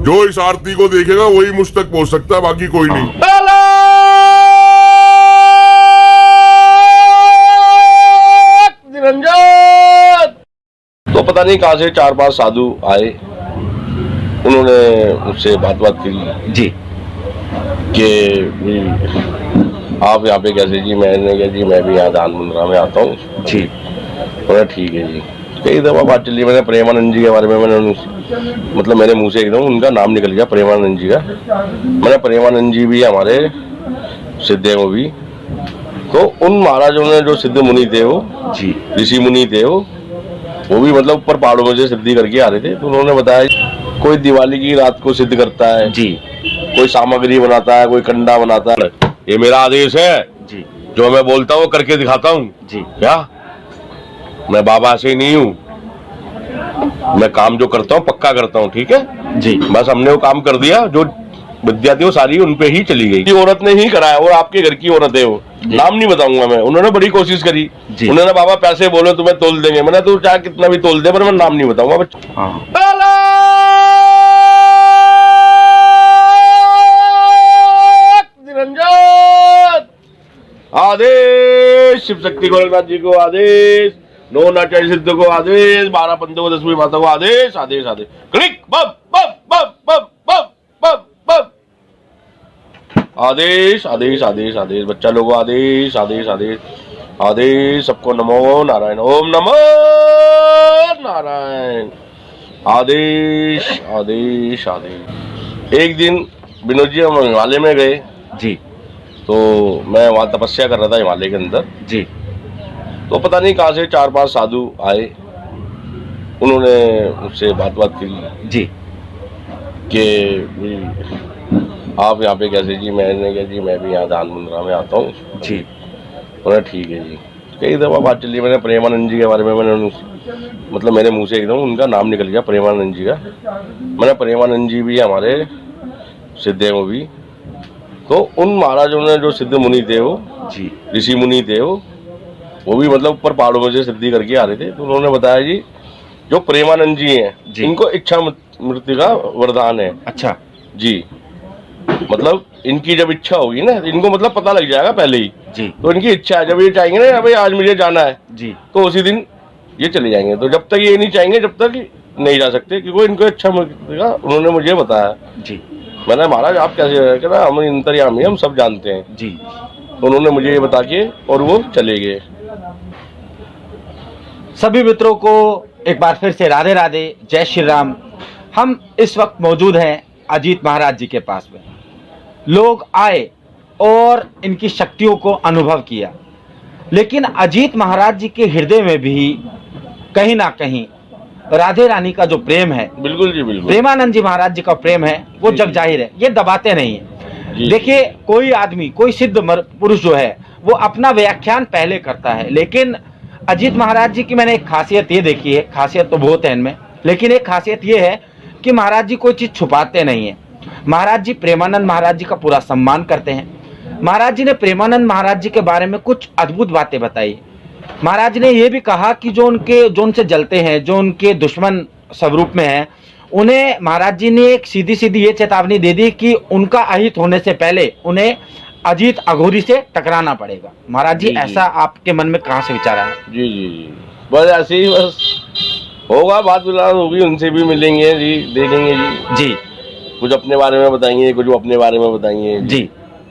जो इस आरती को देखेगा वही मुझ तक पहुंच सकता है, बाकी कोई नहीं। तो पता नहीं कहां से 4-5 साधु आए, उन्होंने मुझसे बात की जी कि आप यहाँ पे कैसे जी। मैंने कहा जी मैं भी यहाँ दान मुंद्रा में आता हूँ जी। बोला ठीक है जी। कई दफा बात चली, मैंने प्रेमानंद जी के बारे में मतलब मेरे मुंह से एकदम उनका नाम निकल गया, प्रेमानंद जी का। मैंने प्रेमानंद जी भी हमारे सिद्ध हैं वो भी। तो उन महाराजों ने जो सिद्ध मुनि थे वो जी, ऋषि मुनि थे वो भी मतलब ऊपर पहाड़ों में से सिद्धि करके आ रहे थे। तो उन्होंने बताया कोई दिवाली की रात को सिद्ध करता है जी, कोई सामग्री बनाता है, कोई कंडा बनाता है। ये मेरा आदेश है जी, जो मैं बोलता हूँ करके दिखाता हूँ जी। क्या मैं बाबा से ही नहीं हूँ, मैं काम जो करता हूँ पक्का करता हूँ, ठीक है जी। बस हमने वो काम कर दिया, जो विद्या थी वो सारी उन पे ही चली गई। औरत ने ही कराया और आपके घर की औरत है वो, नाम नहीं बताऊंगा मैं। उन्होंने बड़ी कोशिश करी, उन्होंने बाबा पैसे बोले तुम्हें तोल देंगे। मैंने तो चाहे कितना भी तोल दे, पर मैं नाम नहीं बताऊंगा। आदेश शिव शक्ति गोरखनाथ जी को आदेश, 9 नाट्य सिद्ध को आदेश, 12 पंथों को 10वीं माता को आदेश, आदेश आदेश। क्लिक बम बम बम बम बम बम बम। आदेश आदेश आदेश आदेश। बच्चा लोगों आदेश आदेश आदेश आदेश। सबको नमो नारायण, ओम नमो नारायण। आदेश आदेश आदेश। एक दिन विनोद जी हम हिमालय में गए जी। तो मैं वहाँ तपस्या कर रहा था हिमालय के अंदर जी। तो पता नहीं कहां से 4-5 साधु आए, उन्होंने मुझसे बात की जी कि आप यहाँ पे कैसे जी। मैंने कहा जी मैं भी यहाँ दान मुंद्रा में आता हूँ जी। बोला ठीक है जी। कई दफा बात चली, मैंने प्रेमानंद जी के बारे में मतलब मेरे मुंह से एकदम उनका नाम निकल गया, प्रेमानंद जी का। मैंने प्रेमानंद जी भी हमारे सिद्ध हैं वो भी। तो उन महाराजों ने जो सिद्ध मुनि थे वो जी, ऋषि मुनि थे वो भी मतलब ऊपर पहाड़ों में से सिद्धि करके आ रहे थे। तो उन्होंने बताया जी जो प्रेमानंद जी हैं इनको इच्छा मृत्यु का वरदान है। अच्छा जी, मतलब इनकी जब इच्छा होगी ना, इनको मतलब पता लग जाएगा पहले ही जी। तो इनकी इच्छा है, जब ये चाहेंगे ना भाई आज मुझे जाना है जी, तो उसी दिन ये चले जाएंगे। तो जब तक ये नहीं चाहेंगे जब तक नहीं जा सकते, क्योंकि इनको इच्छा मृत्यु का उन्होंने मुझे बताया जी। मैंने महाराज आप कैसे कह रहा, हम अंतर्यामी हम सब जानते हैं जी। उन्होंने मुझे ये बता के और वो चले गए। सभी मित्रों को एक बार फिर से राधे राधे, जय श्री राम। हम इस वक्त मौजूद हैं अजीत महाराज जी के पास में। लोग आए और इनकी शक्तियों को अनुभव किया, लेकिन अजीत महाराज जी के हृदय में भी कहीं ना कहीं राधे रानी का जो प्रेम है, बिल्कुल जी बिल्कुल, प्रेमानंद जी महाराज जी का प्रेम है वो जग जाहिर है, ये दबाते नहीं है। देखिए कोई आदमी, कोई सिद्ध पुरुष जो है वो अपना व्याख्यान पहले करता है, लेकिन अजीत महाराज जी की मैंने एक खासियत ये देखी है, खासियत तो बहुत है इनमें, लेकिन एक खासियत ये है कि महाराज जी कोई चीज छुपाते नहीं है। महाराज जी प्रेमानंद महाराज जी का पूरा सम्मान करते हैं। महाराज जी ने प्रेमानंद महाराज जी के बारे में कुछ अद्भुत बातें बताई। महाराज ने यह भी कहा कि जो उनसे जलते हैं, जो उनके दुश्मन स्वरूप में हैं, उन्हें महाराज जी ने एक सीधी सीधी ये चेतावनी दे दी कि उनका अहित होने से पहले उन्हें अजीत अघोरी से टकराना पड़ेगा। महाराज जी ऐसा आपके मन में कहाँ से विचार आया? जी जी जी, बस ऐसे ही बस होगा, बात विलास होगी, उनसे भी मिलेंगे जी, देखेंगे जी जी, कुछ अपने बारे में बताएंगे, कुछ अपने बारे में बताएंगे जी।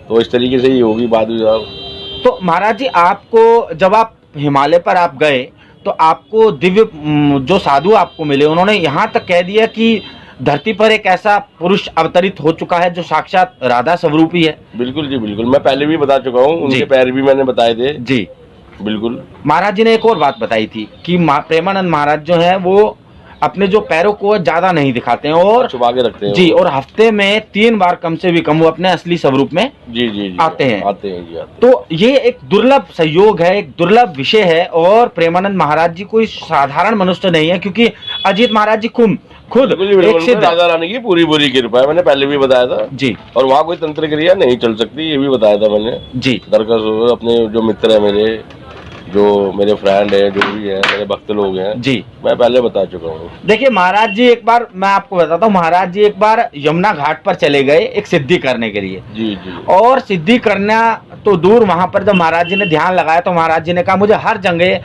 तो इस तरीके से ही होगी बात विलास। तो महाराज जी आपको जब आप हिमालय पर आप गए तो आपको दिव्य जो साधु आपको मिले, उन्होंने यहाँ तक कह दिया कि धरती पर एक ऐसा पुरुष अवतरित हो चुका है जो साक्षात राधा स्वरूप ही है। बिल्कुल जी बिल्कुल, मैं पहले भी बता चुका हूँ, उनके पैर भी मैंने बताए थे जी। बिल्कुल। महाराज जी ने एक और बात बताई थी कि प्रेमानंद महाराज जो है वो अपने जो पैरों को ज्यादा नहीं दिखाते हैं और छुपा के रखते हैं जी, और हफ्ते में 3 बार कम से भी कम वो अपने असली स्वरूप में जी आते हैं जी तो ये एक दुर्लभ सहयोग है, एक दुर्लभ विषय है। और प्रेमानंद महाराज जी कोई साधारण मनुष्य नहीं है, क्योंकि अजीत महाराज जी खुद एक सिद्ध राजा रानी की पूरी कृपा है, मैंने पहले भी बताया था जी। और वहाँ कोई तंत्र क्रिया नहीं चल सकती, ये भी बताया था मैंने जी। दरअसल अपने जो मित्र है मेरे फ्रेंड है, जो भी है मेरे भक्त लोग हैं जी, मैं पहले बता चुका हूँ। देखिए महाराज जी एक बार मैं आपको बताता हूँ, महाराज जी एक बार यमुना घाट पर चले गए एक सिद्धि करने के लिए जी। और सिद्धि करना तो दूर, वहां पर जब महाराज जी ने ध्यान लगाया तो महाराज जी ने कहा मुझे हर जगह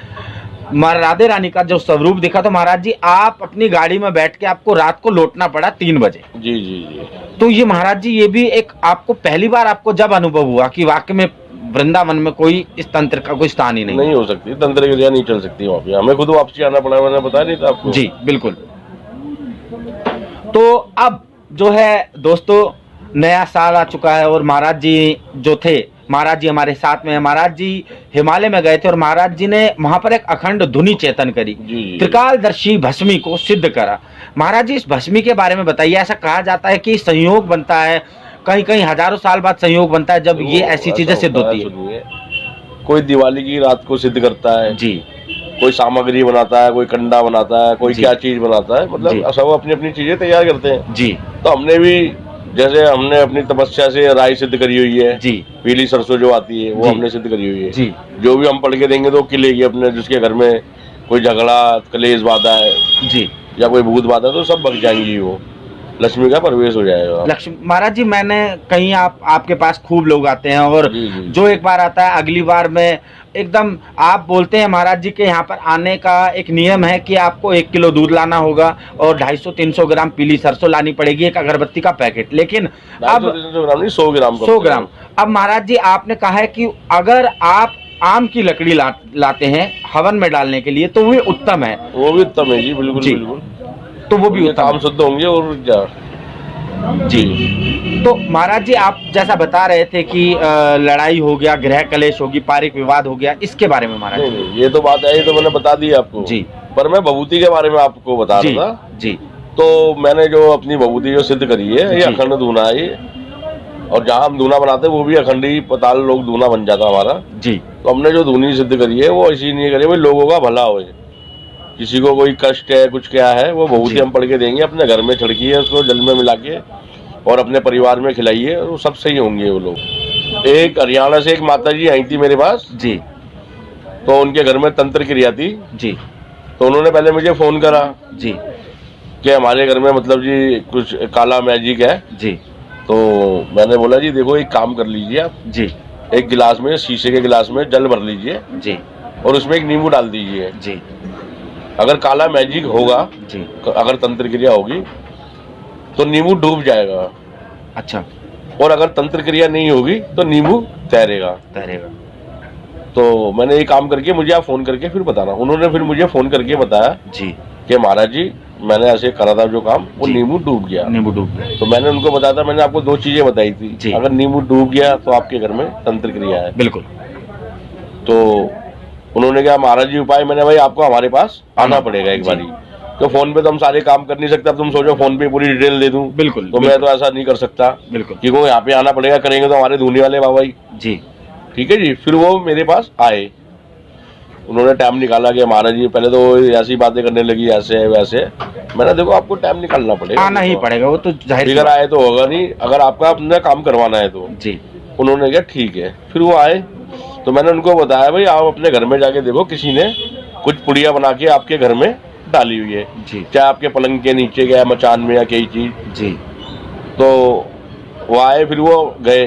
राधे रानी का जो स्वरूप दिखा, तो महाराज जी आप अपनी गाड़ी में बैठ के आपको रात को लौटना पड़ा 3 बजे। जी। तो ये महाराज जी ये भी एक आपको पहली बार आपको जब अनुभव हुआ कि वाकई में वृंदावन में कोई इस तंत्र का कोई स्थान ही नहीं हो सकती, तंत्र क्रिया नहीं चल सकती वहाँ पे, हमें खुद वापसी आना पड़ा, मैंने बताया नहीं था आपको। जी बिल्कुल। तो अब जो है दोस्तों नया साल आ चुका है और महाराज जी जो थे, महाराज जी हमारे साथ में है। महाराज जी हिमालय में गए थे और महाराज जी ने वहां पर एक अखंड धुनी चेतन करी, त्रिकालदर्शी भस्मी को सिद्ध करा। महाराज जी इस भस्मी के बारे में बताइए। ऐसा कहा जाता है कि संयोग बनता है, कहीं कहीं हजारों साल बाद संयोग बनता है जब ये ऐसी चीजें सिद्ध होती है। कोई दिवाली की रात को सिद्ध करता है जी, कोई सामग्री बनाता है, कोई कंडा बनाता है, कोई क्या चीज बनाता है, मतलब सब अपनी अपनी चीजें तैयार करते हैं जी। तो हमने भी जैसे हमने अपनी तपस्या से राई सिद्ध करी हुई है जी, पीली सरसों जो आती है वो हमने सिद्ध करी हुई है जी। जो भी हम पढ़ के देंगे तो खिलेगी अपने, जिसके घर में कोई झगड़ा कलेश बाधा है जी या कोई भूत बाधा तो सब भग जाएंगी, वो लक्ष्मी का प्रवेश हो जाएगा। लक्ष्मी महाराज जी मैंने कहीं आपके पास खूब लोग आते हैं और जी। जो एक बार आता है अगली बार में एकदम आप बोलते हैं महाराज जी के यहाँ पर आने का एक नियम है कि आपको 1 किलो दूध लाना होगा और 250-300 ग्राम पीली सरसों लानी पड़ेगी, एक अगरबत्ती का पैकेट। लेकिन अब 100 ग्राम। अब महाराज जी आपने कहा है कि अगर आप आम की लकड़ी लाते हैं हवन में डालने के लिए तो वो उत्तम है। वो भी उत्तम है जी, बिल्कुल बिल्कुल। तो वो भी काम शुद्ध होंगे और क्या जी। तो महाराज जी आप जैसा बता रहे थे कि लड़ाई हो गया, गृह कलेश होगी, पारिक विवाद हो गया, इसके बारे में महाराज नहीं, ये तो बात है, ये तो मैंने बता दी आपको जी। पर मैं भभूति के बारे में आपको बता रहा था जी। तो मैंने जो अपनी भभूति जो सिद्ध करी है ये अखंड धूना है, और जहाँ हम धूना बनाते हैं वो भी अखंड ही पताल लोग धूना बन जाता हमारा जी। तो हमने जो धूनी सिद्ध करी है वो ऐसी नहीं करी भाई लोगों का भला हो, किसी को कोई कष्ट है कुछ क्या है वो भभूति हम पढ़ के देंगे, अपने घर में छिड़की है उसको जल में मिला के और अपने परिवार में खिलाइए और वो सब सही होंगे वो लोग। एक हरियाणा से एक माता जी आई थी मेरे पास जी, तो उनके घर में तंत्र क्रिया थी जी, तो उन्होंने पहले मुझे फोन करा जी कि हमारे घर में मतलब जी कुछ काला मैजिक है जी। तो मैंने बोला जी देखो एक काम कर लीजिए आप जी, एक गिलास में शीशे के गिलास में जल भर लीजिए जी और उसमें एक नींबू डाल दीजिए जी। अगर काला मैजिक होगा जी, अगर तंत्र क्रिया होगी तो नींबू डूब जाएगा, अच्छा, और अगर तंत्र क्रिया नहीं होगी तो नींबू तैरेगा। तो मैंने ये काम करके मुझे आप फोन करके फिर बताना। उन्होंने फिर मुझे फोन करके बताया जी कि महाराज जी मैंने ऐसे करा था जो काम वो नींबू डूब गया। तो मैंने उनको बताया था, मैंने आपको 2 चीजें बताई थी, अगर नींबू डूब गया तो आपके घर में तंत्र क्रिया है। बिल्कुल। तो उन्होंने कहा महाराज जी उपाय, मैंने भाई आपको हमारे पास आना पड़ेगा एक बारी, तो फोन पे तो हम सारे काम कर नहीं सकते, अब तुम सोचो फोन पे पूरी डिटेल दे दूं। बिल्कुल। तो मैं तो ऐसा नहीं कर सकता, बिल्कुल, क्योंकि यहाँ पे आना पड़ेगा, करेंगे तो हमारे धूनी वाले बाबा जी। ठीक है जी। फिर वो मेरे पास आए, उन्होंने टाइम निकाला कि महाराज जी पहले तो ऐसी बातें करने लगी ऐसे वैसे, मैंने देखो आपको टाइम निकालना पड़ेगा, आना ही पड़ेगा, वो तो जाहिर आए तो होगा नहीं, अगर आपका अपना काम करवाना है तो जी। उन्होंने कहा ठीक है। फिर वो आए तो मैंने उनको बताया भाई आप अपने घर में जाके देखो किसी ने कुछ पुड़िया बना के आपके घर में डाली हुई है जी, चाहे आपके पलंग के नीचे गया मचान में या कई चीज जी। तो वो आए, फिर वो गए,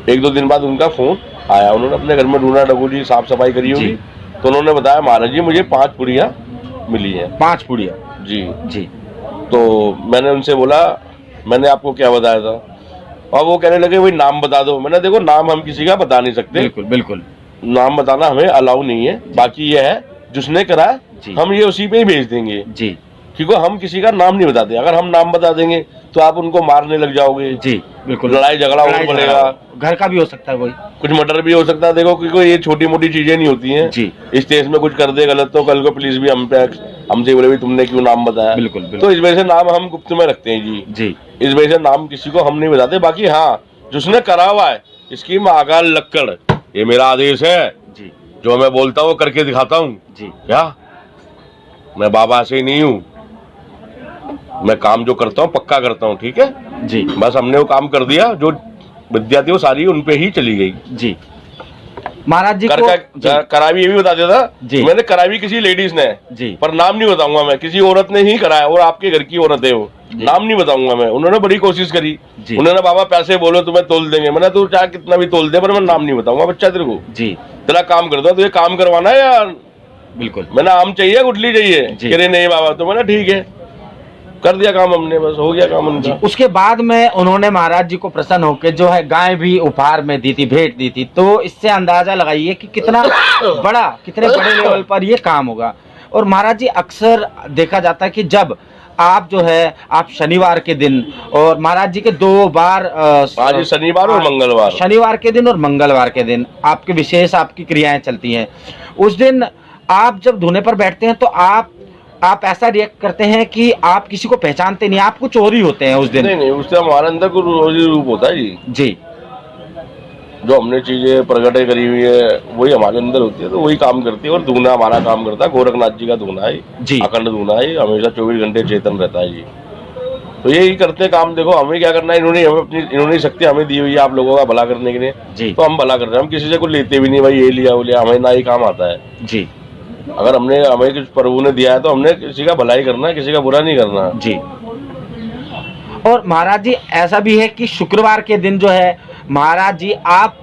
1-2 दिन बाद उनका फोन आया, उन्होंने अपने घर में ढूंढा डगोली साफ सफाई करी होगी, तो उन्होंने बताया महाराज जी मुझे 5 पुड़िया मिली है। 5 पुड़िया जी जी। तो मैंने उनसे बोला मैंने आपको क्या बताया था, और वो कहने लगे भाई नाम बता दो। मैंने देखो नाम हम किसी का बता नहीं सकते, बिल्कुल बिल्कुल, नाम बताना हमें अलाउ नहीं है, बाकी ये है जिसने करा हम ये उसी पे ही भेज देंगे जी। क्योंकि हम किसी का नाम नहीं बताते। अगर हम नाम बता देंगे तो आप उनको मारने लग जाओगे। जी बिल्कुल, लड़ाई झगड़ा हो पड़ेगा, घर का भी हो सकता है, कोई कुछ मर्डर भी हो सकता है। देखो क्योंकि ये छोटी मोटी चीजें नहीं होती हैं जी। इस देश में कुछ कर दे गलत तो कल को पुलिस भी हमसे बोले भी तुमने क्यों नाम बताया। बिल्कुल, बिल्कुल। तो इस वजह से नाम हम गुप्त में रखते हैं जी। जी इस वजह से नाम किसी को हम नहीं बताते। बाकी हाँ, जिसने करा हुआ है इसकी महाकाल लक्कड़, ये मेरा आदेश है जी, जो मैं बोलता हूँ करके दिखाता हूँ जी। क्या, मैं बाबा से ही नहीं हूँ, मैं काम जो करता हूँ पक्का करता हूँ, ठीक है जी। बस हमने वो काम कर दिया, जो विद्यार्थी वो सारी उन पे ही चली गई जी महाराज जी कर, को करावी ये भी बता देता जी। मैंने करावी किसी लेडीज ने जी, पर नाम नहीं बताऊंगा मैं, किसी औरत ने ही कराया और आपके घर की औरत है वो, नाम नहीं बताऊंगा मैं। उन्होंने बड़ी कोशिश करी, उन्होंने बाबा पैसे बोलो तुम्हें तोल देंगे, मैंने तू चाहे कितना भी तोल दे पर मैं नाम नहीं बताऊंगा बच्चा तेरे को जी। तेरा काम कर दो, तो ये काम करवाना है या बिल्कुल, मैंने आम चाहिए गुठली चाहिए, कह रहे नहीं बाबा, तो मैंने ठीक है कर दिया काम हमने, बस हो गया काम उनका। उसके बाद में उन्होंने महाराज जी को प्रसन्न होकर जो है गाय भी उपहार में दी थी, भेंट दी थी। तो इससे अंदाजा लगाइए कि कितना कितने बड़े लेवल पर ये काम होगा। और महाराज जी अक्सर देखा जाता है कि जब आप जो है आप शनिवार के दिन, और महाराज जी के 2 बार आज शनिवार और मंगलवार, शनिवार के दिन और मंगलवार के दिन आपके विशेष आपकी क्रियाएं चलती हैं। उस दिन आप जब धुने पर बैठते हैं तो आप ऐसा रिएक्ट करते हैं कि आप किसी को पहचानते नहीं, आप कुछ और ही होते हैं उस दिन। नहीं उससे हमारे अंदर को रोजी रूप होता है जी। जी, जो हमने चीजें प्रकट करी हुई है वही हमारे अंदर होती है, तो वही काम करती है। और धूना हमारा काम करता है, गोरखनाथ जी का धूना है जी, अखंड धूना है, हमेशा 24 घंटे चेतन रहता है जी। तो यही करते हैं काम। देखो हमें क्या करना है, इन्होंने शक्ति हमें दी हुई है आप लोगों का भला करने के लिए जी। तो हम भला कर रहे हैं, हम किसी से कुछ लेते भी नहीं, भाई ये लिया वो लिया, हमें ना ही काम आता है जी। अगर हमें कुछ प्रभु ने दिया है तो हमने किसी का भलाई करना है, किसी का बुरा नहीं करना जी। और महाराज जी ऐसा भी है कि शुक्रवार के दिन जो है महाराज जी आप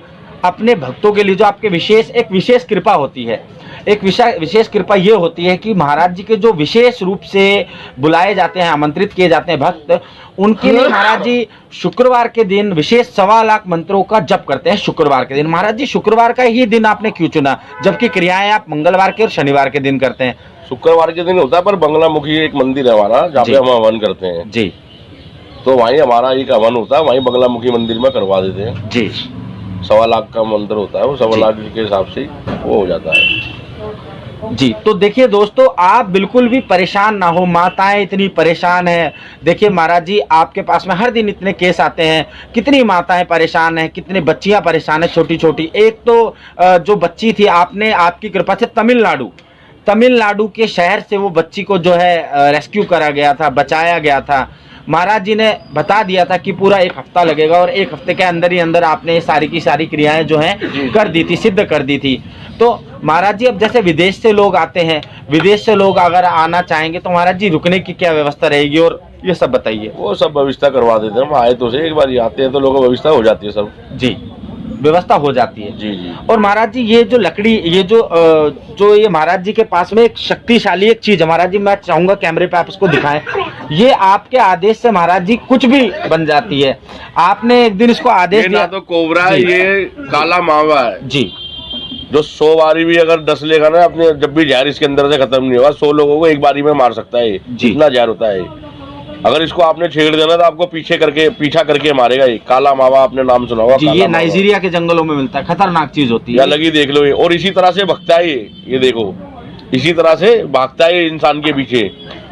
अपने भक्तों के लिए जो आपके विशेष कृपा होती है, एक विशेष कृपा ये होती है कि महाराज जी के जो विशेष रूप से बुलाए जाते हैं, आमंत्रित किए जाते हैं भक्त, उनके लिए महाराज जी शुक्रवार के दिन विशेष 1.25 लाख मंत्रों का जप करते हैं शुक्रवार के दिन। महाराज जी शुक्रवार का ही दिन आपने क्यों चुना, जबकि क्रियाएं आप मंगलवार के और शनिवार के दिन करते हैं? शुक्रवार के दिन होता है, पर बंगलामुखी एक मंदिर है हमारा जहाँ पे हम हवन करते हैं जी, तो वहीं हमारा एक हवन होता है, वहीं बंगलामुखी मंदिर में करवा देते हैं जी। 1.25 लाख का मंत्र होता है, वो 1.25 लाख के हिसाब से वो हो जाता है जी। तो देखिए दोस्तों, आप बिल्कुल भी परेशान ना हो, माताएं इतनी परेशान हैं। देखिए महाराज जी आपके पास में हर दिन इतने केस आते हैं, कितनी माताएं परेशान हैं, कितनी बच्चियां परेशान हैं छोटी छोटी। एक तो जो बच्ची थी, आपने आपकी कृपा से तमिलनाडु के शहर से वो बच्ची को जो है रेस्क्यू करा गया था, बचाया गया था। महाराज जी ने बता दिया था कि पूरा 1 हफ्ता लगेगा और 1 हफ्ते के अंदर ही अंदर आपने सारी की सारी क्रियाएं जो हैं कर दी थी, सिद्ध कर दी थी। तो महाराज जी अब जैसे विदेश से लोग आते हैं, विदेश से लोग अगर आना चाहेंगे तो महाराज जी रुकने की क्या व्यवस्था रहेगी, और ये सब बताइए। वो सब व्यवस्था करवा देते हैं हम, आए तो से एक बार आते हैं तो लोगों को व्यवस्था हो जाती है सब जी, व्यवस्था हो जाती है जी जी। और महाराज जी ये जो लकड़ी, ये जो ये महाराज जी के पास में एक शक्तिशाली एक चीज है महाराज जी, मैं चाहूंगा कैमरे पे आप इसको दिखाएं। ये आपके आदेश से महाराज जी कुछ भी बन जाती है। आपने एक दिन इसको आदेश दिया, ना तो कोबरा है, ये काला मावा है जी, जो 100 बारी भी अगर 10 लेगा ना अपने, जब भी जहर इसके अंदर से खत्म नहीं होगा, 100 लोगों को एक बारी में मार सकता है, जितना जहर होता है। अगर इसको आपने छेड़ देना तो आपको पीछा करके मारेगा। ये काला मावा आपने नाम सुना होगा जी, ये नाइजीरिया के जंगलों में मिलता है, खतरनाक चीज होती है। लगी देख लो ये, और इसी तरह से भगता है ये देखो, इसी तरह से भागता है इंसान के पीछे।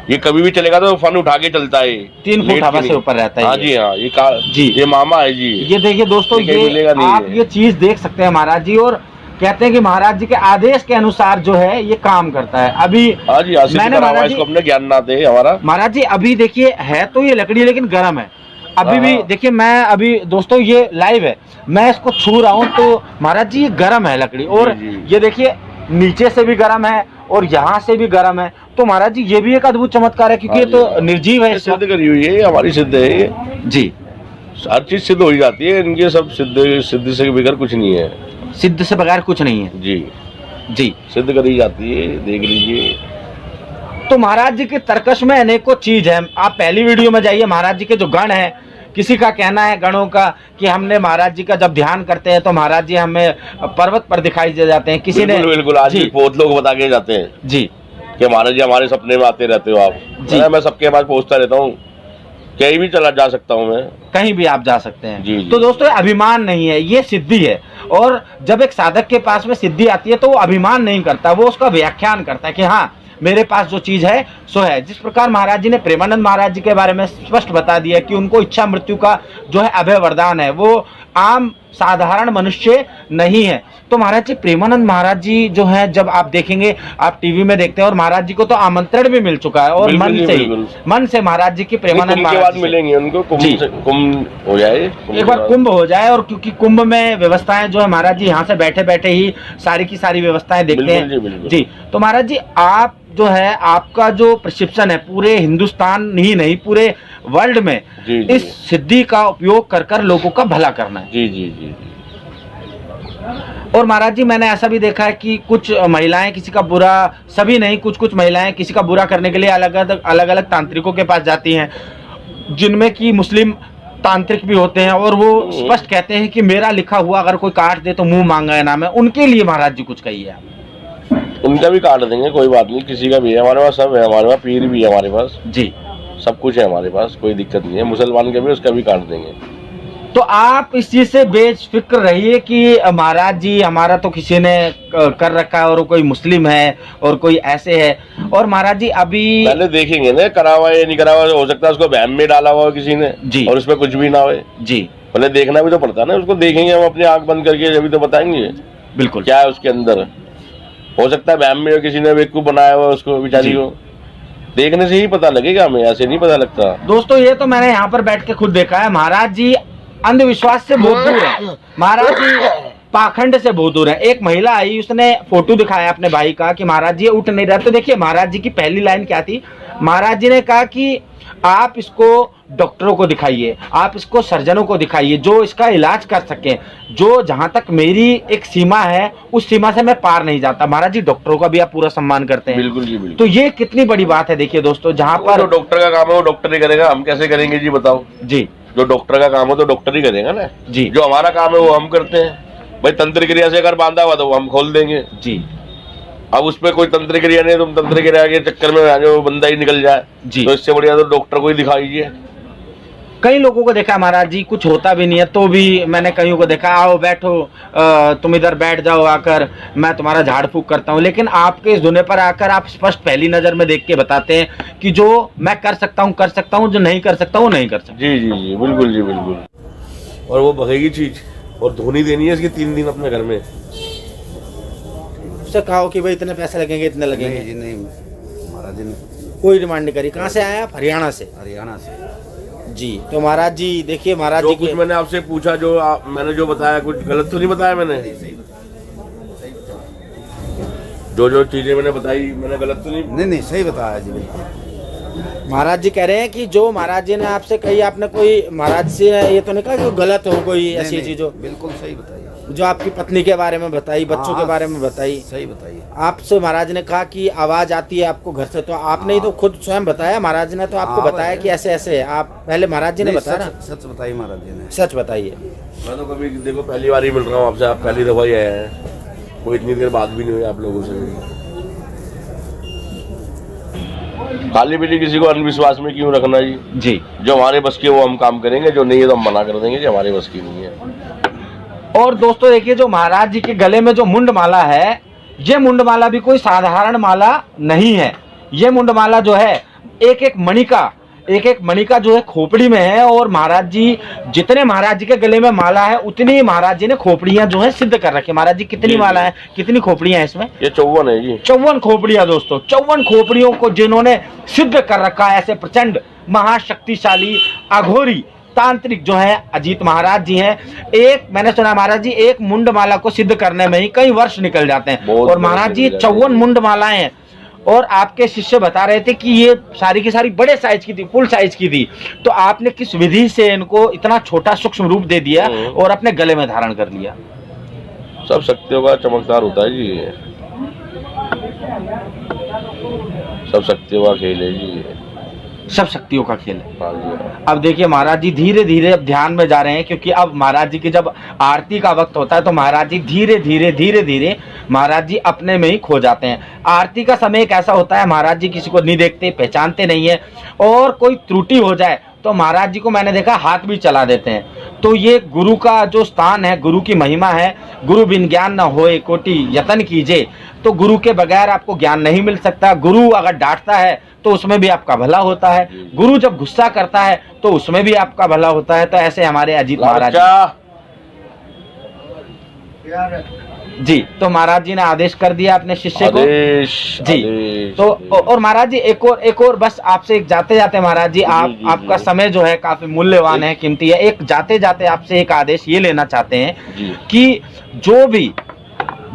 ये कभी भी चलेगा तो फन उठा के चलता है, 3 फुट हवा से ऊपर रहता है। हाँ जी हाँ, जी, ये मामा है जी। ये देखिए दोस्तों, ये आप ये चीज देख सकते हैं महाराज जी, और कहते हैं कि महाराज जी के आदेश के अनुसार जो है ये काम करता है। अभी मैंने महाराज जी अपने ज्ञान ना दे हमारा महाराज जी, अभी देखिए है तो ये लकड़ी लेकिन गर्म है अभी भी। देखिए मैं अभी दोस्तों ये लाइव है, मैं इसको छू रहा हूँ तो महाराज जी ये गर्म है लकड़ी, और ये देखिए नीचे से भी गर्म है और यहाँ से भी गर्म है। तो महाराज जी ये भी एक अद्भुत चमत्कार है, क्योंकि ये तो निर्जीव है, सिद्ध करी हुई है, हमारी सिद्ध है ये जी। हर चीज सिद्ध हो जाती है, इनके सब सिद्ध से बगैर कुछ नहीं है, सिद्ध से बगैर कुछ नहीं है जी जी, सिद्ध करी जाती है, देख लीजिए। तो महाराज जी के तर्कश में अनेकों चीज है। आप पहली वीडियो में जाइए, महाराज जी के जो गण है, किसी का कहना है गणों का कि हमने महाराज जी का जब ध्यान करते हैं तो महाराज जी हमें पर्वत पर दिखाई दे जाते हैं, किसी ने बिल्कुल आज भी बहुत लोग बता के जाते हैं जी। कि महाराज जी हमारे सपने में आते रहते हो आप। जी। मैं सबके पास पहुंचता रहता हूँ, कहीं भी चला जा सकता हूँ मैं। कहीं भी आप जा सकते हैं। जी, जी। तो दोस्तों, ये अभिमान नहीं है, ये सिद्धि है। और जब एक साधक के पास में सिद्धि आती है तो वो अभिमान नहीं करता, वो उसका व्याख्यान करता है कि हाँ मेरे पास जो चीज है सो है। जिस प्रकार महाराज जी ने प्रेमानंद महाराज जी के बारे में स्पष्ट बता दिया कि उनको इच्छा मृत्यु का जो है अभय वरदान है, वो आम साधारण मनुष्य नहीं है। तो महाराज जी प्रेमानंद महाराज जी जो है, जब आप देखेंगे, आप टीवी में देखते हैं, और महाराज जी को तो आमंत्रण भी मिल चुका है, और मन से महाराज जी की प्रेमानंद महाराज जी मिलेंगे उनको, कुंभ हो जाए, एक बार कुंभ हो जाए। और क्योंकि कुंभ में व्यवस्थाएं जो है, महाराज जी यहाँ से बैठे बैठे ही सारी की सारी व्यवस्थाएं देखते हैं। जी, तो महाराज जी आप जो है, आपका जो प्रिस्क्रिप्शन है पूरे हिंदुस्तान ही नहीं पूरे वर्ल्ड में इस सिद्धि का उपयोग कर कर लोगों का भला करना है। जी जी जी। और महाराज जी मैंने ऐसा भी देखा है कि कुछ महिलाएं किसी का बुरा, सभी नहीं, कुछ कुछ महिलाएं किसी का बुरा करने के लिए अलग अलग तांत्रिकों के पास जाती हैं, जिनमें कि मुस्लिम तांत्रिक भी होते हैं, और वो स्पष्ट कहते हैं कि मेरा लिखा हुआ अगर कोई काट दे तो मुंह मांगा नाम है। उनके लिए महाराज जी कुछ कहिए आप। उनका भी काट देंगे, कोई बात नहीं, किसी का भी है हमारे पास, सब है हमारे पास, पीर भी है हमारे पास जी, सब कुछ है हमारे पास, कोई दिक्कत नहीं है। मुसलमान का भी, उसका भी काट देंगे। तो आप इस चीज से बेफिक्र रहिए कि महाराज जी हमारा तो किसी ने कर रखा है, और कोई मुस्लिम है और कोई ऐसे है। और महाराज जी अभी पहले देखेंगे ना, करा हुआ है नहीं करा हुआ, हो सकता है उसको वहम में डाला हुआ किसी ने जी, और उसमें कुछ भी ना हो जी। पहले देखना भी तो पड़ता है ना, उसको देखेंगे हम अपनी आंख बंद करके, जब तो बताएंगे बिल्कुल क्या है उसके अंदर। हो सकता है वहम में किसी ने बेवकूफ बनाया हुआ उसको, बेचारी को देखने से ही पता लगेगा, हमें ऐसे नहीं पता लगता। दोस्तों ये तो मैंने यहाँ पर बैठ के खुद देखा है, महाराज जी अंधविश्वास से बहुत दूर है, महाराज जी पाखंड से बहुत दूर है। एक महिला आई, उसने फोटो दिखाया अपने भाई का कि महाराज जी उठ नहीं रहा। तो देखिए महाराज जी की पहली लाइन क्या थी, महाराज जी ने कहा कि आप इसको डॉक्टरों को दिखाइए, आप इसको सर्जनों को दिखाइए जो इसका इलाज कर सकें, जो जहां तक मेरी एक सीमा है उस सीमा से मैं पार नहीं जाता। महाराज जी डॉक्टरों का भी आप पूरा सम्मान करते हैं। बिल्कुल जी, बिल्कुल। तो ये कितनी बड़ी बात है। देखिए दोस्तों, जहां पर डॉक्टर का काम है वो डॉक्टर ही करेगा, हम कैसे करेंगे जी बताओ। जी, जो डॉक्टर का काम है तो डॉक्टर ही करेगा ना जी। जो हमारा काम है वो हम करते हैं। भाई तंत्र क्रिया से अगर बांधा हुआ तो हम खोल देंगे जी। अब उसमें कोई तंत्र क्रिया नहीं, तुम तंत्र क्रिया के चक्कर में आ जाओ, बंदा ही निकल जाए जी। तो इससे बढ़िया तो डॉक्टर को ही दिखाइए। कई लोगों को देखा महाराज जी, कुछ होता भी नहीं है तो भी मैंने कईयों को देखा, आओ बैठो, तुम इधर बैठ जाओ आकर, मैं तुम्हारा झाड़ फूक करता हूँ। लेकिन आपके इस दुनिया पर आकर आप स्पष्ट पहली नजर में देख के बताते हैं कि जो मैं कर सकता हूँ, जो नहीं कर सकता हूँ नहीं कर सकता। जी जी जी, बिल्कुल जी, बिल्कुल। और वो भगेगी चीज, और धोनी देनी है इसकी 3 दिन अपने घर में। उससे कहो कि भाई इतने पैसे लगेंगे, इतने लगेंगे। जी नहीं, महाराज जी ने कोई डिमांड नहीं करी। कहाँ से आए आप? हरियाणा से। हरियाणा से जी। तो महाराज जी देखिए, महाराज जो जी कुछ मैंने आपसे पूछा, जो मैंने जो बताया, कुछ गलत तो नहीं बताया मैंने? जो चीजें मैंने बताई मैंने गलत तो नहीं, सही बताया जी, बिल्कुल। महाराज जी कह रहे हैं कि जो महाराज जी ने आपसे कही, आपने कोई महाराज से ये तो नहीं कहा कि गलत हो कोई ऐसी चीज हो? बिल्कुल सही बताइए। जो आपकी पत्नी के बारे में बताई, बच्चों के बारे में बताई, सही बताइए। आपसे महाराज ने कहा कि आवाज आती है आपको घर से, तो आपने ही तो खुद स्वयं बताया, महाराज ने तो आपको बताया कि ऐसे ऐसे है। आप पहले महाराज जी ने बताया ना? सच बताइए महाराज जी ने। सच बताइए। मैं तो कभी देखो पहली बार ही मिल रहा हूँ आपसे, आप पहली दफा ही आए हैं, कोई इतनी देर बात भी नहीं हुई आप लोगों से। खाली पीली किसी को अंधविश्वास में क्यों रखना जी? जी। जो हमारे बस की वो हम काम करेंगे, जो नहीं है तो हम मना कर देंगे, जो हमारे बस की नहीं है। और दोस्तों देखिए, जो महाराज जी के गले में जो मुंड माला है, ये मुंड माला भी कोई साधारण माला नहीं है। ये मुंड माला जो है एक एक मणि का जो है खोपड़ी में है। और महाराज जी जितने महाराज जी के गले में माला है उतनी ही महाराज जी ने खोपड़ियां जो है सिद्ध कर रखी है। महाराज जी कितनी माला है, कितनी खोपड़ियां हैं इसमें? ये 54 है जी। 54 खोपड़ियां दोस्तों, 54 खोपड़ियों को जिन्होंने सिद्ध कर रखा है, ऐसे प्रचंड महाशक्तिशाली अघोरी तांत्रिक जो है अजीत महाराज जी हैं। एक मैंने सुना महाराज जी एक मुंड माला को सिद्ध करने में ही कई वर्ष निकल जाते हैं। और महाराज जी 54 मुंड मालाएं हैं। और आपके शिष्य बता रहे थे कि ये सारी की सारी बड़े साइज की थी, फुल साइज की थी। तो आपने किस विधि से इनको इतना छोटा सूक्ष्म रूप दे दिया और अपने गले में धारण कर लिया? सब शक्तियों का चमत्कार होता है जी, सब शक्तियों का खेल है जी। सब शक्तियों का खेल है। हाँ जी हाँ। अब देखिए महाराज जी धीरे धीरे अब ध्यान में जा रहे हैं, क्योंकि अब महाराज जी की जब आरती का वक्त होता है तो महाराज जी धीरे धीरे महाराज जी अपने में ही खो जाते हैं। आरती का समय एक ऐसा होता है महाराज जी किसी को नहीं देखते, पहचानते नहीं है, और कोई त्रुटि हो जाए तो महाराज जी को मैंने देखा हाथ भी चला देते हैं। तो ये गुरु का जो स्थान है, गुरु की महिमा है, गुरु बिन ज्ञान न होए कोटि यतन कीजिए। तो गुरु के बगैर आपको ज्ञान नहीं मिल सकता। गुरु अगर डांटता है तो उसमें भी आपका भला होता है, गुरु जब गुस्सा करता है तो उसमें भी आपका भला होता है। तो ऐसे हमारे अजीत महाराज जी, तो महाराज जी ने आदेश कर दिया अपने शिष्य को जी। तो और महाराज जी एक और बस आपसे एक जाते जाते महाराज जी आपका समय जो है काफी मूल्यवान है, कीमती है। एक जाते जाते आपसे एक आदेश ये लेना चाहते हैं कि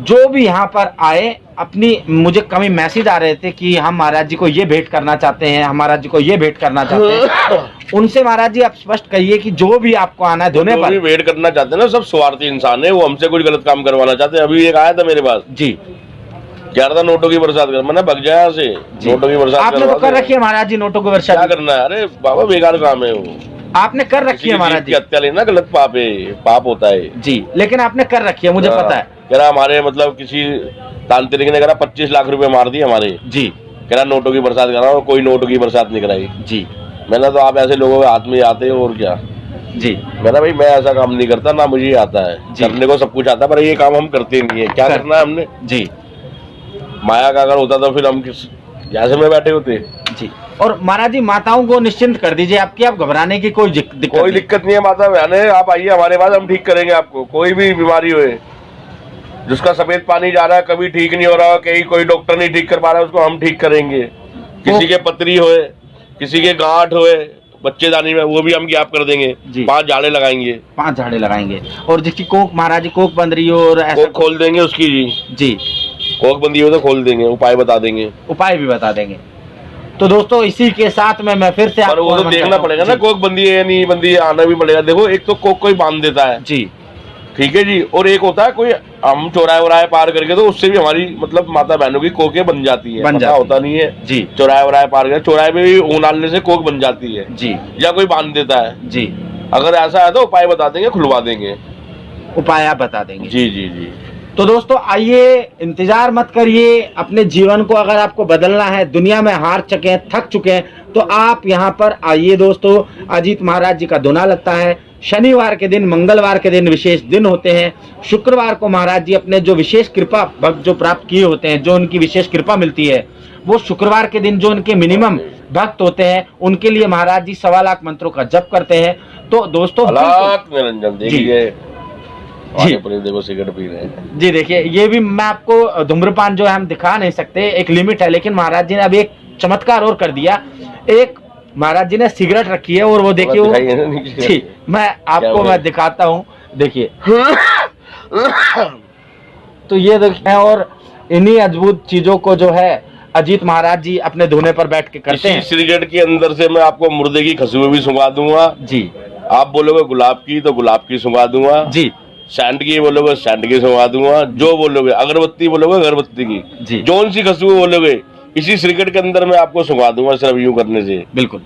जो भी यहाँ पर आए अपनी, मुझे कभी मैसेज आ रहे थे कि हम महाराज जी को ये भेंट करना चाहते हैं, हम महाराज जी को ये भेंट करना चाहते हैं, उनसे महाराज जी आप स्पष्ट कहिए कि जो भी आपको आना है धोने पर भेंट करना चाहते हैं ना, सब स्वार्थी इंसान है, वो हमसे कुछ गलत काम करवाना चाहते हैं। अभी एक आया था मेरे पास जी, कह रहा था नोटों की बरसात कर, मैंने भग जाया से नोटों की बरसात आपने तो कर रखी है महाराज जी नोटों की बरसात, क्या करना है? अरे बाबा बेकार काम है वो, आपने कर रखी है महाराज जी। हत्या लेना गलत पाप है, पाप होता है जी, लेकिन आपने कर रखी है, मुझे पता है। कह रहा हमारे मतलब किसी तांत्रिक ने कहा 25 लाख रुपए मार दिए हमारे जी, कह रहा नोटों की बरसात करा और कोई नोटों की बरसात नहीं कराई जी। मैंने तो आप ऐसे लोगों के हाथ में आते हो और क्या जी। मैंने भाई मैं ऐसा काम नहीं करता, ना मुझे आता है, करने को सब कुछ आता है, पर ये काम हम करते नहीं है। क्या करना है हमने जी, माया का अगर होता तो फिर हम किस जैसे में बैठे होते जी। और महाराज जी माताओं को निश्चिंत कर दीजिए आपकी, आप घबराने की कोई दिक्कत नहीं है। माता बहने आप आइए हमारे पास, हम ठीक करेंगे आपको, कोई भी बीमारी होए, जिसका सफेद पानी जा रहा है कभी ठीक नहीं हो रहा, कहीं कोई डॉक्टर नहीं ठीक कर पा रहा है, उसको हम ठीक करेंगे। किसी के पथरी होए, किसी के गांठ होए बच्चेदानी में, वो भी हम गैप कर देंगे, 5 झाड़े लगाएंगे, 5 झाड़े लगाएंगे। और जिसकी कोक महाराज जी कोक बंद रही हो और ऐसा खोल देंगे उसकी जी, कोक बंदी हो तो खोल देंगे, उपाय बता देंगे, उपाय भी बता देंगे। तो दोस्तों इसी के साथ में मैं फिर से आपको वो तो देखना पड़ेगा ना, कोक बंदी है नहीं बंदी, आना भी पड़ेगा। देखो एक तो कोक कोई बांध देता है जी, ठीक है जी, और एक होता है कोई हम चौराहे पार करके, तो उससे भी हमारी मतलब माता बहनों की कोकें बन जाती है, पता होता नहीं है जी। चौराहे पार करके चौराहे पे भी ऊन से कोक बन जाती है जी, या कोई बांध देता है जी। अगर ऐसा है तो उपाय बता देंगे, खुलवा देंगे, उपाय आप बता देंगे जी जी जी। तो दोस्तों आइए, इंतजार मत करिए, अपने जीवन को अगर आपको बदलना है, दुनिया में हार चुके हैं, थक चुके हैं, तो आप यहाँ पर आइए। दोस्तों अजीत महाराज जी का दोना लगता है शनिवार के दिन, मंगलवार के दिन विशेष दिन होते हैं, शुक्रवार को महाराज जी अपने जो विशेष कृपा भक्त जो प्राप्त किए होते हैं, जो उनकी विशेष कृपा मिलती है, वो शुक्रवार के दिन जो उनके मिनिमम भक्त होते हैं उनके लिए महाराज जी 1.25 लाख मंत्रों का जप करते हैं। तो दोस्तों निरंजन देखिए देखो सिगरेट पी रहे हैं जी। देखिए ये भी मैं आपको धूम्रपान जो है हम दिखा नहीं सकते, एक लिमिट है, लेकिन महाराज जी ने अभी एक चमत्कार और कर दिया। एक महाराज जी ने सिगरेट रखी है और वो देखिए वो जी, मैं आपको मैं दिखाता हूँ, देखिए तो ये देखिए, और इन्हीं अद्भुत चीजों को जो है अजीत महाराज जी अपने धोने पर बैठ के करते हैं। सिगरेट के अंदर से मैं आपको मुर्दे की खुशबू भी सुंघा दूंगा जी। आप बोलोगे गुलाब की तो गुलाब की सुंघा दूंगा जी, सैंड की बोलोगे सैंड की सुंघा दूंगा, जो बोलोगे अगरबत्ती बोलोगे अगरबत्ती की जी, जोन सी खुशबू बोलोगे इसी सिगरेट के अंदर मैं आपको सुंघा दूंगा, सिर्फ यूं करने से। बिल्कुल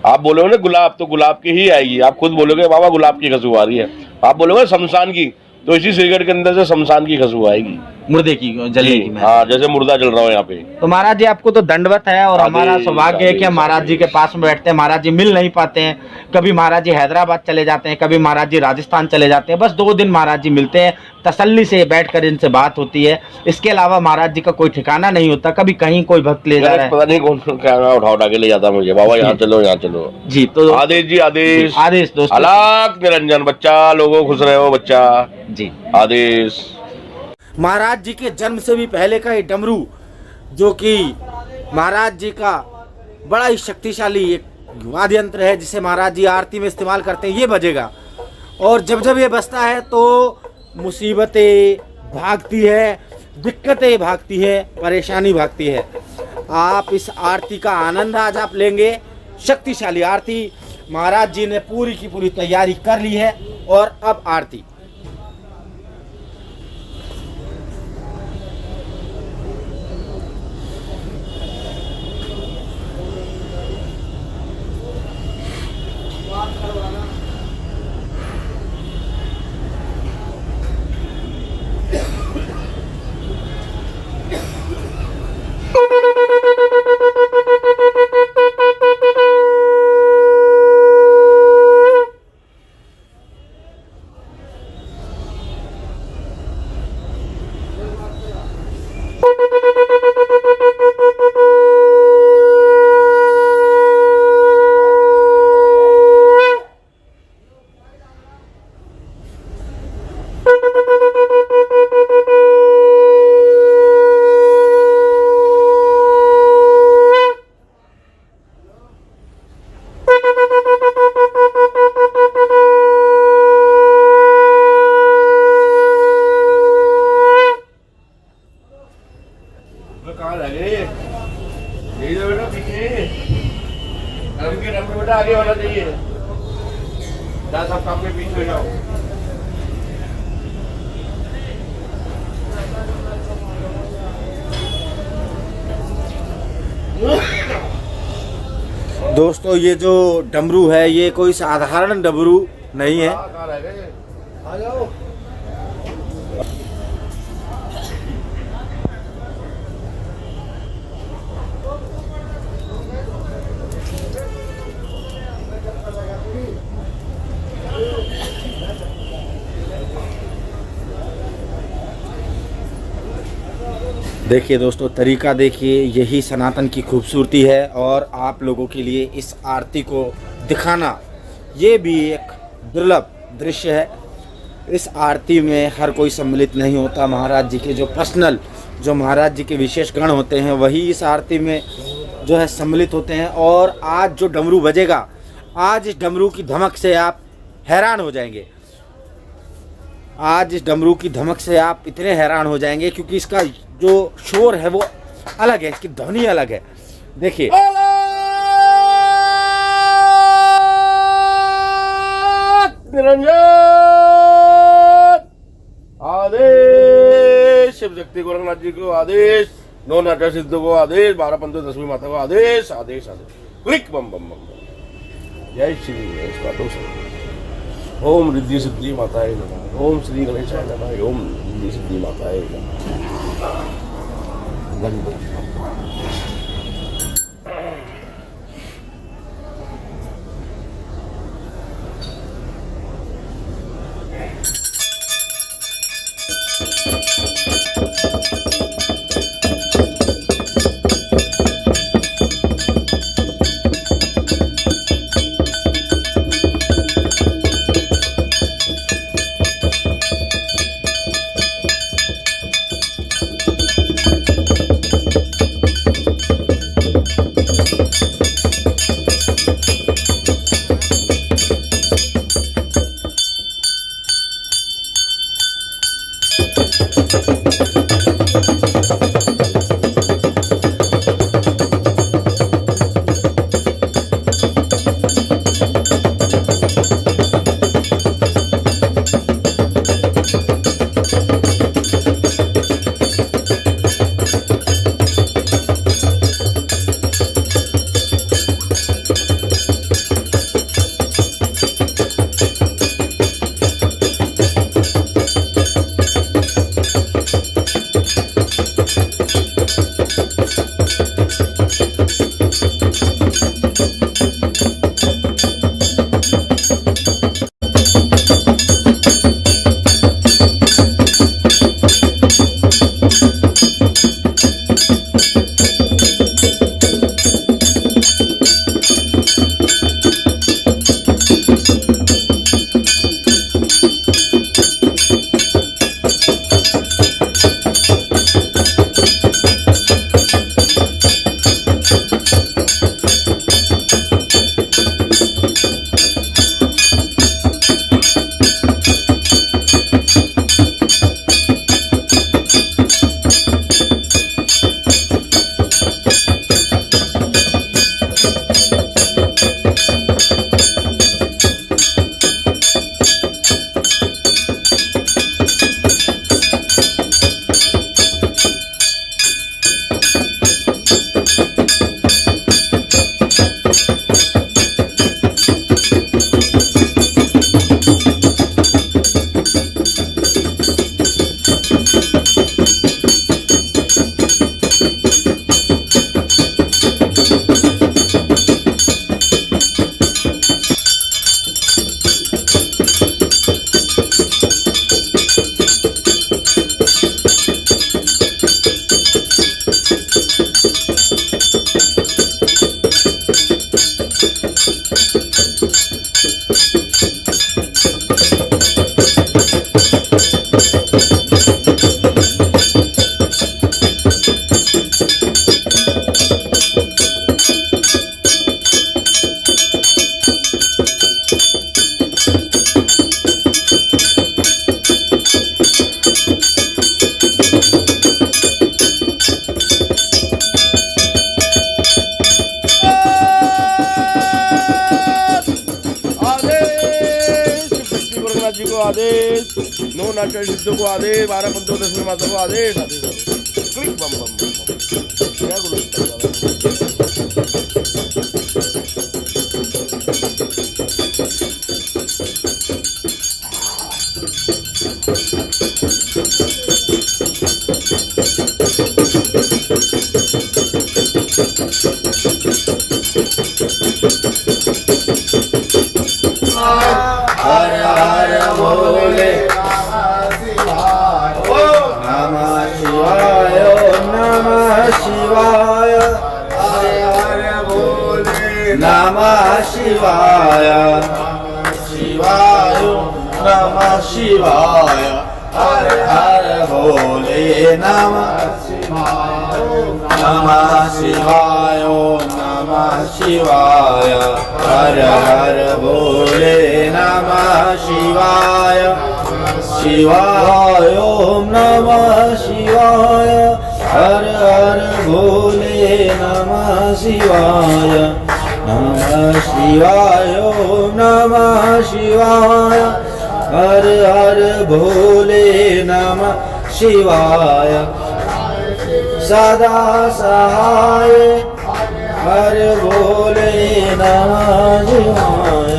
आप बोलोगे ना गुलाब तो गुलाब की ही आएगी, आप खुद बोलोगे बाबा गुलाब की खुशबू आ रही है, आप बोलोगे शमशान की तो इसी सिगरेट के अंदर से शमशान की खुशबू आएगी, मुर्दे की जलेगी। हाँ जैसे मुर्दा जल रहा हो यहाँ पे। तो महाराज जी आपको तो दंडवत है, और हमारा सौभाग्य है कि हम महाराज जी के पास में बैठते हैं। महाराज जी मिल नहीं पाते हैं, कभी महाराज जी हैदराबाद चले जाते हैं, कभी महाराज जी राजस्थान चले जाते हैं, बस 2 दिन महाराज जी मिलते हैं, तसल्ली से बैठकर इनसे बात होती है। इसके अलावा महाराज जी का कोई ठिकाना नहीं होता, कभी कहीं कोई भक्त ले जा रहा है, पता नहीं कौन क्या उठा के ले जाता मुझे, बाबा यहाँ चलो यहाँ चलो जी। तो आदेश जी आदेश आदेश दोस्तों, अलग निरंजन बच्चा, लोगों खुश रहे हो बच्चा जी, आदेश। महाराज जी के जन्म से भी पहले का ये डमरू, जो कि महाराज जी का बड़ा ही शक्तिशाली एक वाद्य यंत्र है, जिसे महाराज जी आरती में इस्तेमाल करते हैं, ये बजेगा। और जब जब ये बजता है तो मुसीबतें भागती है, दिक्कतें भागती है, परेशानी भागती है। आप इस आरती का आनंद आज आप लेंगे। शक्तिशाली आरती, महाराज जी ने पूरी की पूरी तैयारी कर ली है, और अब आरती। कहाँ रह गए? यही तो बेटा पीछे डम बेटा आगे होना चाहिए। सब काम के पीछे हो जाओ। दोस्तों ये जो डमरू है ये कोई साधारण डमरू नहीं है। कहाँ रह गए? आ जाओ। देखिए दोस्तों, तरीका देखिए, यही सनातन की खूबसूरती है और आप लोगों के लिए इस आरती को दिखाना ये भी एक दुर्लभ दृश्य है। इस आरती में हर कोई सम्मिलित नहीं होता। महाराज जी के जो पर्सनल, जो महाराज जी के विशेष गण होते हैं वही इस आरती में जो है सम्मिलित होते हैं। और आज जो डमरू बजेगा, आज इस डमरू की धमक से आप हैरान हो जाएंगे। आज इस डमरू की धमक से आप इतने हैरान हो जाएंगे क्योंकि इसका जो शोर है वो अलग है, इसकी ध्वनि अलग है। देखिए निरंजन आदेश, शिव शक्ति गोरखनाथ जी को आदेश, नौ नाटा सिद्ध को आदेश, 12 पंथों 10वीं माता को आदेश आदेश आदेश। क्लिक बम बम बम। जय श्री गणेश। ओम रिद्धि सिद्धि माताए नमः। ओम श्री गणेशाय नमः। ओम रिद्धि सिद्धि माताए नमः। आदेश, नो नाचल सिद्धों को आदेश, 12 पंचों 10 माता को आदेश, आदेश आदेश। क्लिक बम बम बम बम। क्या गुरु हर हर भोले नमः शिवाय नमः शिवाय हर हर भोले नमः शिवाय शिवाय नमः शिवाय हर हर भोले नमः शिवाय नमः शिवाय नमः शिवाय हर हर भोले नमः शिवाय शिवाय ओम नमः शिवाय हर हर भोले नमः शिवाय नमः शिवाय ओम नमः शिवाय हर हर भोले नमः शिवाय सदा सहाय हर भोले नमः शिवाय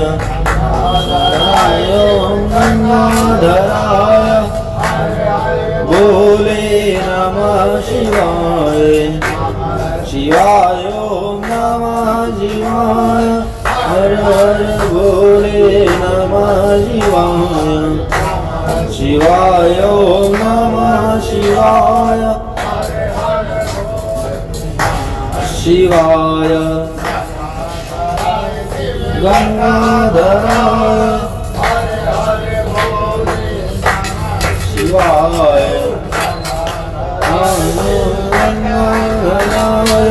ओम गंगाधराय भोले नमः शिवाय शिवाय ओम नमः शिवाय हर हर भोले नमः शिवाय शिवाय ओम नमः शिवाय शिवाय गंगाधराय शिवाय गंगाधराय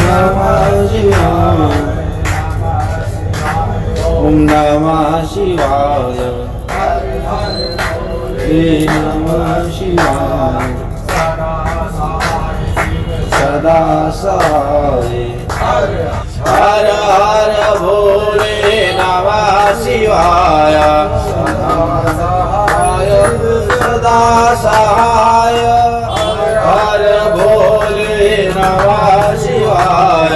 नमः शिवाय ओम नमः शिवाय नमः शिवाय सदा सहाय हर हर भोले नमः शिवाय सदा सहाय हर भोले नमः शिवाय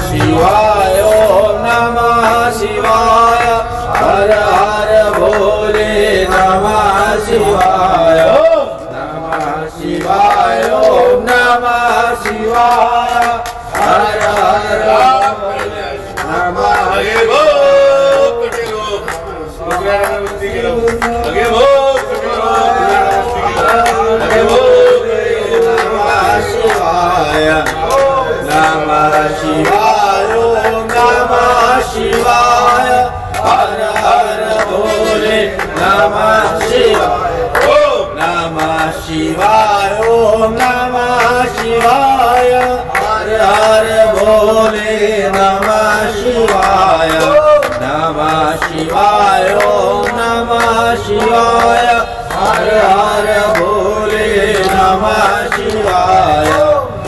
शिवाय ओम नमः शिवाय हर हर भोले नमः शिवाय नमः शिवाय ओम नमः शिवाय हर हर भोले नमः शिवाय नमः शिवाय ओम नमः शिवाय हर हर भोले नमः शिवाय ओम नमः शिवाय ओम नमः शिवाय हर हर भोले नमः शिवाय नमः शिवाय ओम नमः शिवाय हर हर भोले नमः शिवाय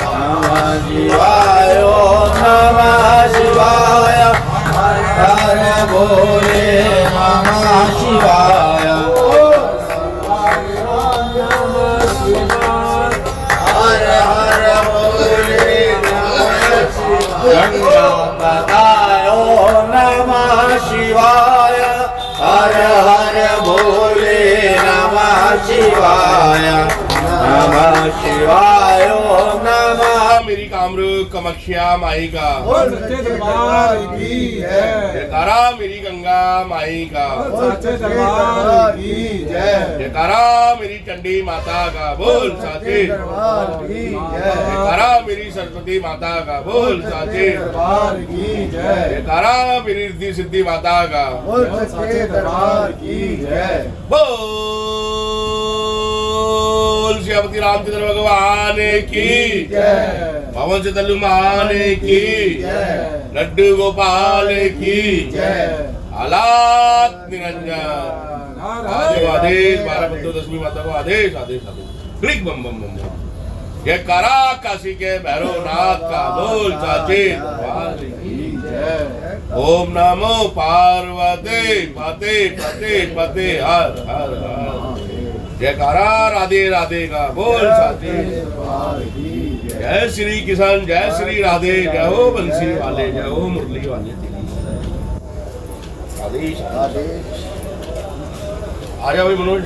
नमः शिवाय ओम नमः शिवाय हर हर भोले नमः शिवाय हर हर भोले गंगापताय ओम नमः शिवाय हर हर भोले नमः शिवाय नमः शिवाय ओम नमः मेरी कामरूप कामाख्या माई का सच्चे दरबार की है जयकारा मेरी गंगा माई का सच्चे दरबार की जय जयकारा मेरी चंडी माता का बोल साचे दरबार की जय जयकारा मेरी सरस्वती माता का बोल साचे दरबार की जय जयकारा मेरी रिद्धि सिद्धि माता का सच्चे दरबार की जय बोल श्रीपति रामचंद्र भगवान की जय पवन से हनुमान की जय लड्डू गोपाल की जय हालात निरंजन आदेश आदेश 12 पंचों 10वीं माता को आदेश आदेश आदेश क्लिक बम बम बम बम ये कारा काशी के भैरवनाथ का बोल साचे की जय ओम नमो पार्वती पते पते पते हर हर हर। जयकारा राधे राधे का बोल साथी। जय श्री किसान, जय श्री राधे, जय हो बंसी वाले, जय हो मुरली वाले। आदेश आ जा भाई मनोज।